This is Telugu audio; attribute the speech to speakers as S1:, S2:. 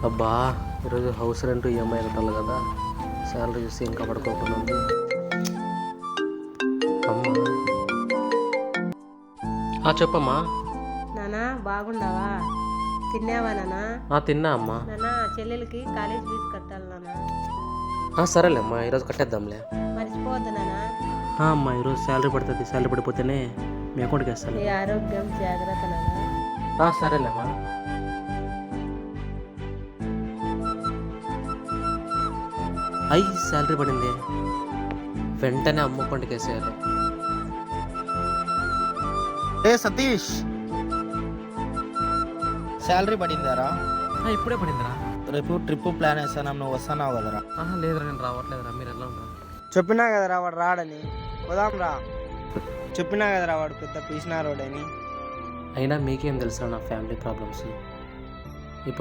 S1: అబ్బా ఈరోజు హౌస్ రెంట్ ఈఎంఐ కట్టాలి కదా, శాలరీ చూసి ఇంకా పడుకోకుండా ఉంది. అమ్మా చెప్పమ్మా.
S2: నానా బాగుండవా? తిన్నావా నానా?
S1: తిన్నా అమ్మా.
S2: నానా చెల్లెలకి కాలేజ్ ఫీజు కట్టాలి నానా.
S1: సరేలే అమ్మా, ఈరోజు కట్టేద్దాంలే.
S2: మర్చిపోవద్దు నానా.
S1: అమ్మా ఈరోజు శాలరీ పడుతుంది, శాలరీ పడిపోతేనే మీ అకౌంట్కి వేస్తాను.
S2: నీ ఆరోగ్యం జాగ్రత్త నానా.
S1: సరేలేమ్మా. శాలరీ పడింది, వెంటనే అమ్మ అకౌంట్కి వేసేయాలి.
S3: సతీష్, శాలరీ పడిందారా?
S1: ఇప్పుడే పడిందిరా.
S3: రేపు ట్రిప్ ప్లాన్ వేస్తాను, నువ్వు వస్తున్నావు కదరా?
S1: లేదురా, నేను రావట్లేదురా. మీరు ఎలా ఉంటారు?
S3: చెప్పినా కదరా వాడు రాడని. పోదాం రా. చెప్పినా కదరా వాడు పెద్ద పీసినారోడని.
S1: అయినా మీకేం తెలుసా నా ఫ్యామిలీ ప్రాబ్లమ్స్.